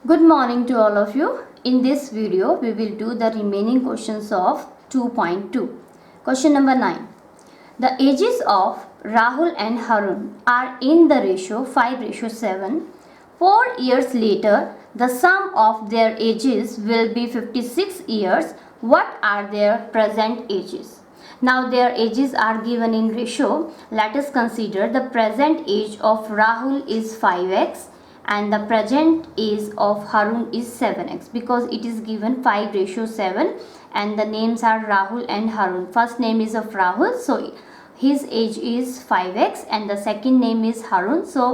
Good morning to all of you. In this video, we will do the remaining questions of 2.2. Question number 9. The ages of Rahul and Harun are in the ratio 5:7. 4 years later, the sum of their ages will be 56 years. What are their present ages? Now their ages are given in ratio. Let us consider the present age of Rahul is 5x and the present age of Harun is 7x, because it is given 5:7 and the names are Rahul and Harun. First name is of Rahul, so his age is 5x, and the second name is Harun, so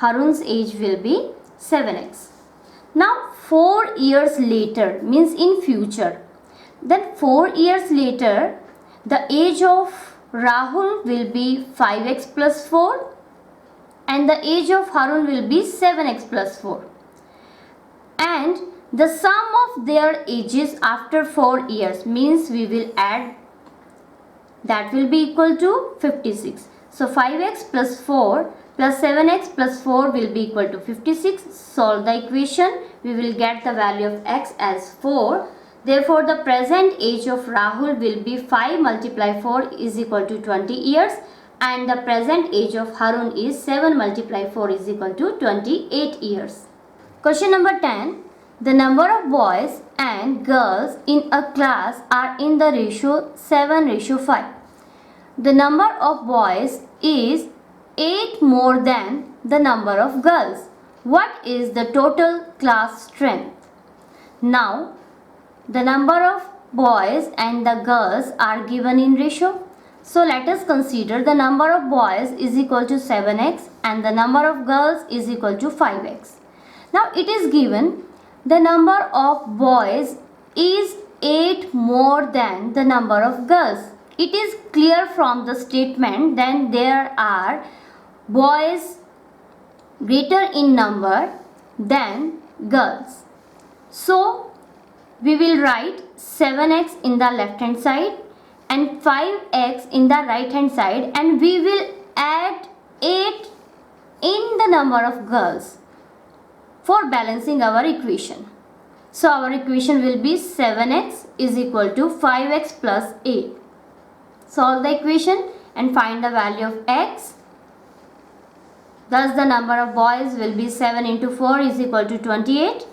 Harun's age will be 7x. Now 4 years later means in future. Then 4 years later the age of Rahul will be 5x plus 4 and the age of Harun will be 7x plus 4, and the sum of their ages after 4 years means we will add, that will be equal to 56. So 5x plus 4 plus 7x plus 4 will be equal to 56. Solve the equation. We will get the value of x as 4. Therefore, the present age of Rahul will be 5 multiply 4 is equal to 20 years. And the present age of Harun is 7 multiply 4 is equal to 28 years. Question number 10. The number of boys and girls in a class are in the ratio 7:5. The number of boys is 8 more than the number of girls. What is the total class strength? Now, the number of boys and the girls are given in ratio. So let us consider the number of boys is equal to 7x and the number of girls is equal to 5x. Now it is given the number of boys is 8 more than the number of girls. It is clear from the statement that there are boys greater in number than girls. So we will write 7x in the left hand side and 5x in the right hand side, and we will add 8 in the number of girls for balancing our equation. So our equation will be 7x is equal to 5x plus 8. Solve the equation and find the value of x. Thus the number of boys will be 7 into 4 is equal to 28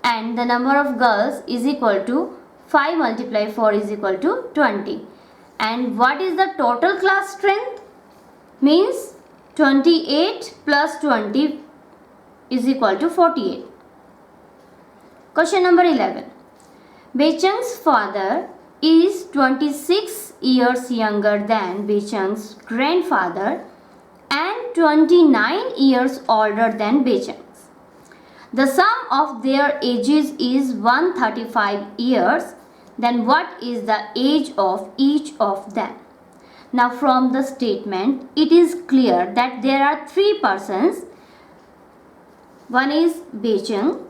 and the number of girls is equal to 5 multiply 4 is equal to 20. And what is the total class strength? Means 28 plus 20 is equal to 48. Question number 11. Bechang's father is 26 years younger than Bechang's grandfather and 29 years older than Bechang's. The sum of their ages is 135 years. Then what is the age of each of them? Now from the statement it is clear that there are 3 persons. One is Bechang,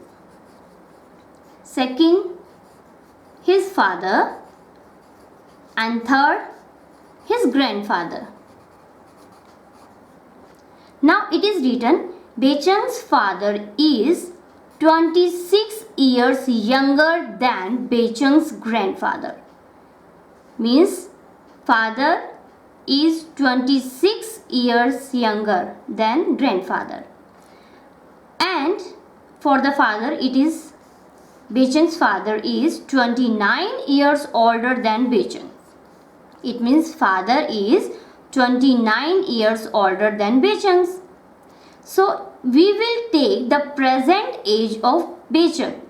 second his father, and third his grandfather. Now it is written Bechang's father is 26 years younger than Bechang's grandfather. Means father is 26 years younger than grandfather. And for the father it is Bechang's father is 29 years older than Bechang. It means father is 29 years older than Bechang's. So we will take the present age of Bechang.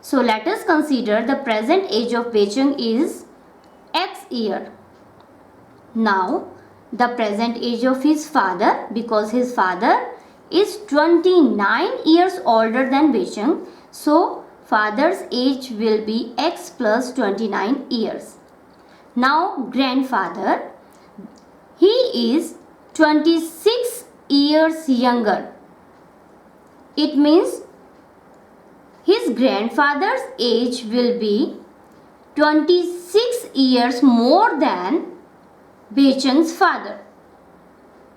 So let us consider the present age of Bechang is x year. Now the present age of his father, because his father is 29 years older than Bechang, so father's age will be x plus 29 years. Now grandfather, he is 26 years younger. It means his grandfather's age will be 26 years more than Bechang's father.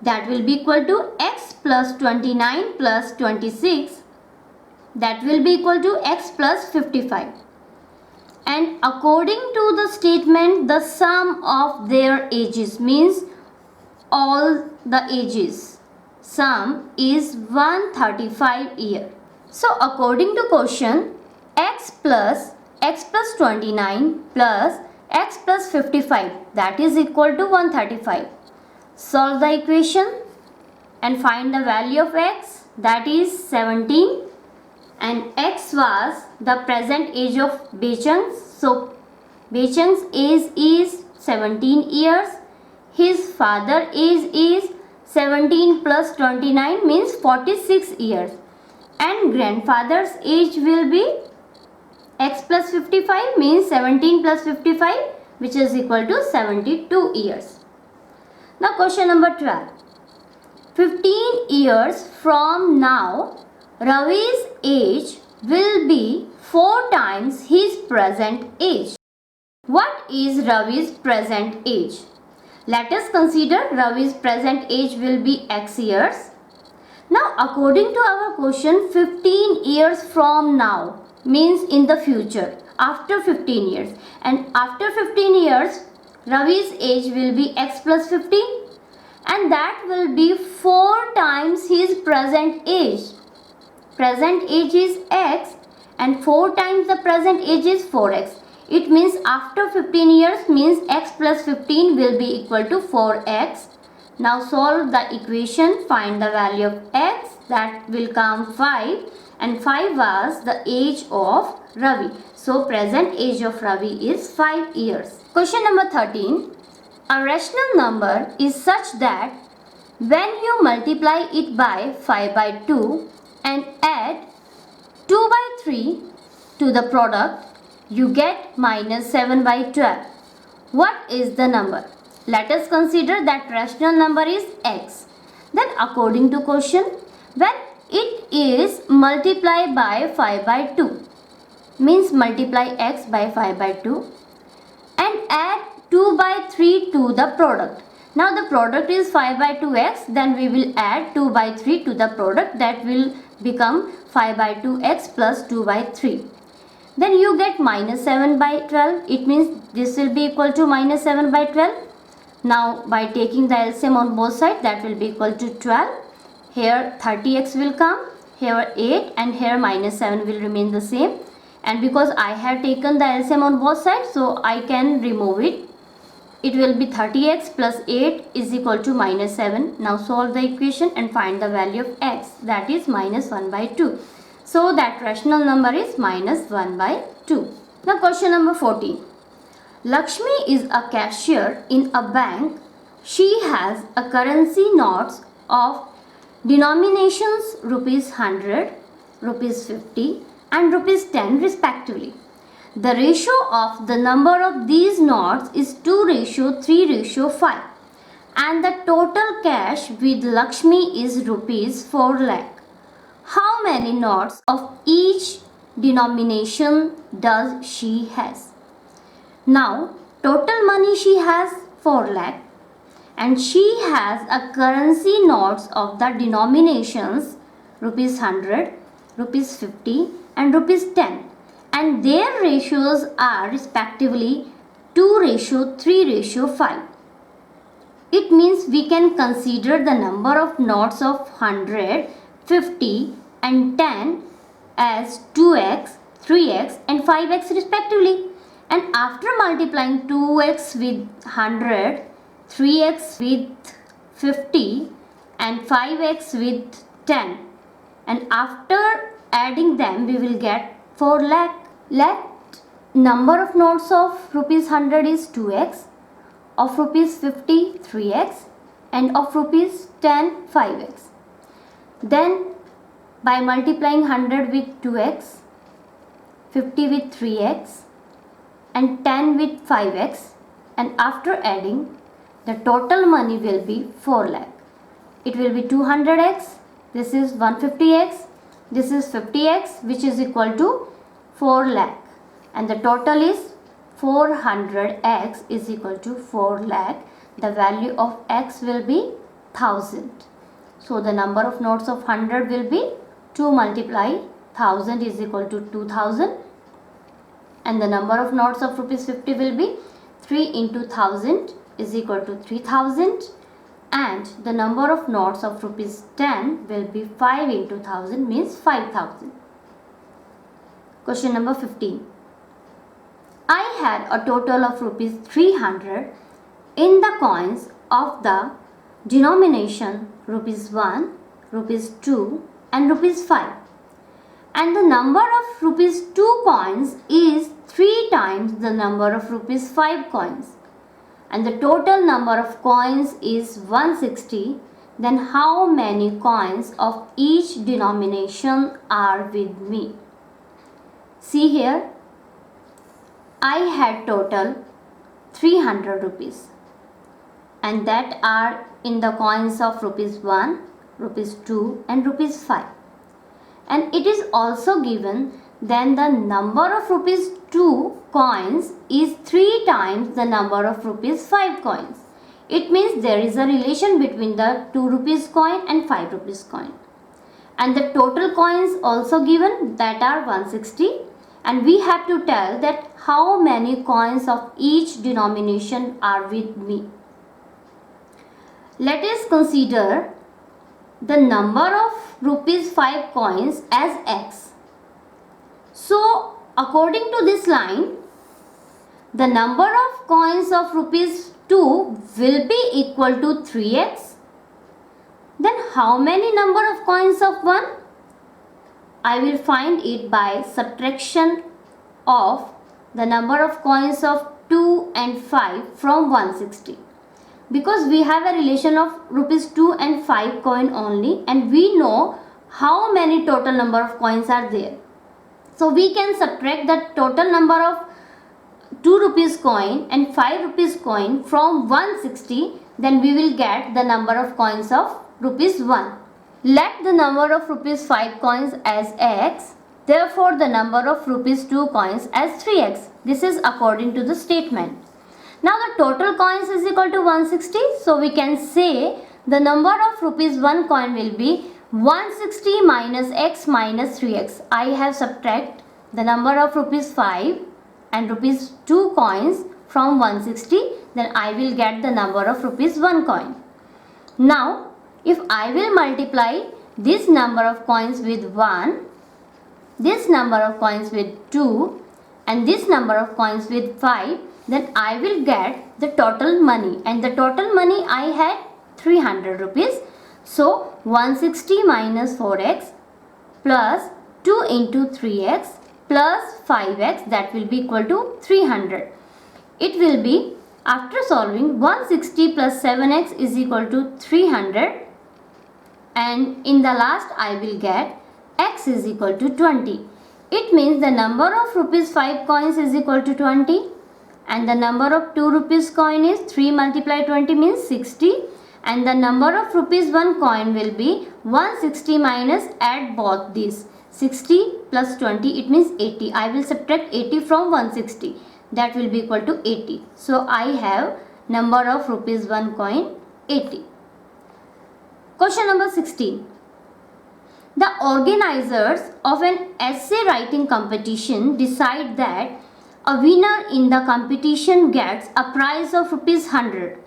That will be equal to x plus 29 plus 26 that will be equal to x plus 55. And according to the statement, the sum of their ages means all the ages. Sum is 135 year. So according to question, x plus 29 plus x plus 55, that is equal to 135. Solve the equation and find the value of x, that is 17, and x was the present age of Bechung. So Bechung's age is 17 years. His father age is 17 plus 29 means 46 years. And grandfather's age will be x plus 55 means 17 plus 55, which is equal to 72 years. Now question number 12. 15 years from now, Ravi's age will be 4 times his present age. What is Ravi's present age? Let us consider Ravi's present age will be x years. Now according to our question, 15 years from now means in the future, after 15 years. And after 15 years, Ravi's age will be x plus 15. And that will be 4 times his present age. Present age is x and 4 times the present age is 4x. It means after 15 years means x plus 15 will be equal to 4x. Now solve the equation, find the value of x, that will come 5, and 5 was the age of Ravi. So present age of Ravi is 5 years. Question number 13. A rational number is such that when you multiply it by 5 by 2 and add 2 by 3 to the product, you get minus 7 by 12. What is the number? Let us consider that rational number is x. Then according to question, when it is multiplied by 5 by 2, means multiply x by 5 by 2 and add 2 by 3 to the product. Now the product is 5 by 2x, then we will add 2 by 3 to the product, that will become 5 by 2x plus 2 by 3. Then you get minus 7 by 12. It means this will be equal to minus 7 by 12. Now by taking the LCM on both sides, that will be equal to 12. Here 30x will come, here 8, and here minus 7 will remain the same. And because I have taken the LCM on both sides, so I can remove it. It will be 30x plus 8 is equal to minus 7. Now solve the equation and find the value of x, that is minus 1 by 2. So that rational number is minus 1 by 2. Now question number 14. Lakshmi is a cashier in a bank. She has a currency notes of denominations rupees 100, rupees 50 and rupees 10 respectively. The ratio of the number of these notes is 2:3:5 and the total cash with Lakshmi is rupees 4 lakh. How many notes of each denomination does she has? Now total money she has 4 lakh and she has a currency notes of the denominations rupees 100, rupees 50 and rupees 10, and their ratios are respectively 2:3:5. It means we can consider the number of notes of 100, 50 and 10 as 2x, 3x and 5x respectively. And after multiplying 2x with 100, 3x with 50 and 5x with 10, and after adding them we will get 4 lakh. Let number of notes of rupees 100 is 2x, of rupees 50 3x and of rupees 10 5x. Then by multiplying 100 with 2x, 50 with 3x and 10 with 5x, and after adding, the total money will be 4 lakh. It will be 200x, this is 150x, this is 50x, which is equal to 4 lakh, and the total is 400x is equal to 4 lakh. The value of x will be 1000. So the number of notes of 100 will be 2 multiply 1000 is equal to 2000, and the number of notes of rupees 50 will be 3 into 1000 is equal to 3000, and the number of notes of rupees 10 will be 5 into 1000 means 5000. Question number 15. I had a total of rupees 300 in the coins of the denomination rupees 1, rupees 2 and rupees 5, and the number of rupees 2 coins is 3 times the number of rupees 5 coins, and the total number of coins is 160, then how many coins of each denomination are with me? See here, I had total 300 rupees, and that are in the coins of rupees 1, rupees 2 and rupees 5. And it is also given then the number of rupees 2 coins is 3 times the number of rupees 5 coins. It means there is a relation between the 2 rupees coin and 5 rupees coin. And the total coins also given, that are 160, and we have to tell that how many coins of each denomination are with me. Let us consider the number of rupees 5 coins as x. So according to this line, the number of coins of rupees 2 will be equal to 3x. Then how many number of coins of 1? I will find it by subtraction of the number of coins of 2 and 5 from 160. Because we have a relation of rupees 2 and 5 coin only, and we know how many total number of coins are there. So we can subtract the total number of 2 rupees coin and 5 rupees coin from 160, then we will get the number of coins of rupees 1. Let the number of rupees 5 coins as x, therefore the number of rupees 2 coins as 3x. This is according to the statement. Now the total coins is equal to 160, so we can say the number of rupees 1 coin will be 160 minus x minus 3x. I have subtract the number of rupees 5 and rupees 2 coins from 160, then I will get the number of rupees 1 coin. Now if I will multiply this number of coins with 1, this number of coins with 2 and this number of coins with 5, then I will get the total money, and the total money I had 300 rupees. So 160 minus 4x plus 2 into 3x plus 5x, that will be equal to 300. It will be, after solving, 160 plus 7x is equal to 300, and in the last I will get x is equal to 20. It means the number of rupees 5 coins is equal to 20, and the number of 2 rupees coin is 3 multiplied 20 means 60, and the number of rupees 1 coin will be 160 minus, add both these, 60 plus 20, it means 80. I will subtract 80 from 160, that will be equal to 80. So I have number of rupees 1 coin 80. Question number 16. The organizers of an essay writing competition decide that a winner in the competition gets a prize of rupees 100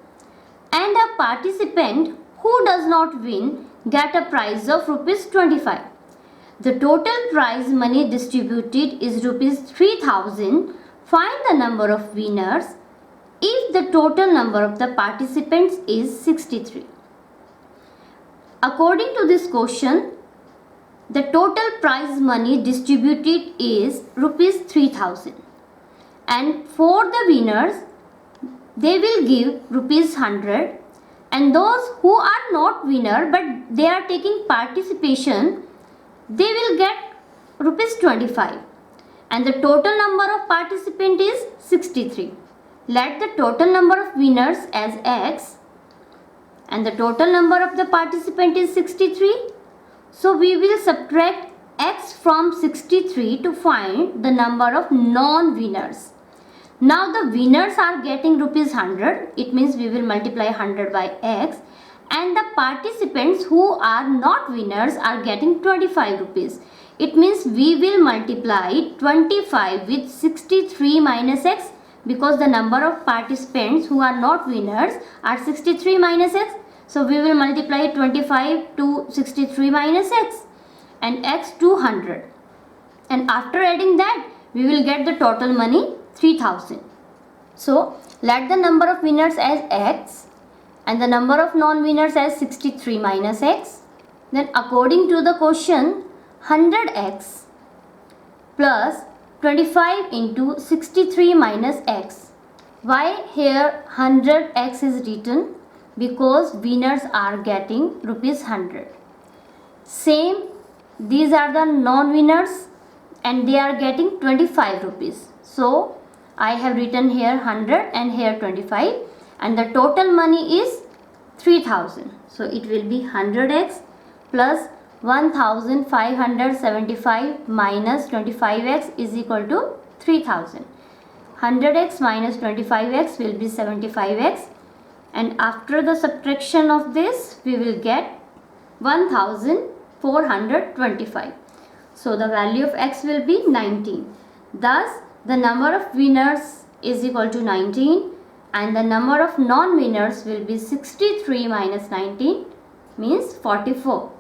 and a participant who does not win get a prize of rupees 25. The total prize money distributed is rupees 3000. Find the number of winners if the total number of the participants is 63. According to this question, the total prize money distributed is rupees 3000, and for the winners they will give rupees 100, and those who are not winner but they are taking participation, they will get rupees 25, and the total number of participant is 63. Let the total number of winners as x, and the total number of the participant is 63. So we will subtract x from 63 to find the number of non-winners. Now the winners are getting rupees 100, it means we will multiply 100 by x, and the participants who are not winners are getting 25 rupees. It means we will multiply 25 with 63 minus x, because the number of participants who are not winners are 63 minus x. So we will multiply 25 to 63 minus x and x to 100. And after adding that, we will get the total money 3000. So let the number of winners as x and the number of non-winners as 63 minus x. Then according to the question, 100x plus 25 into 63 minus x. Why here 100x is written? Because winners are getting rupees 100. Same, these are the non-winners and they are getting 25 rupees. So I have written here 100 and here 25, and the total money is 3000. So it will be 100x plus 1575 minus 25x is equal to 3000. 100x minus 25x will be 75x, and after the subtraction of this we will get 1425. So the value of x will be 19. Thus the number of winners is equal to 19 and the number of non-winners will be 63 minus 19 means 44.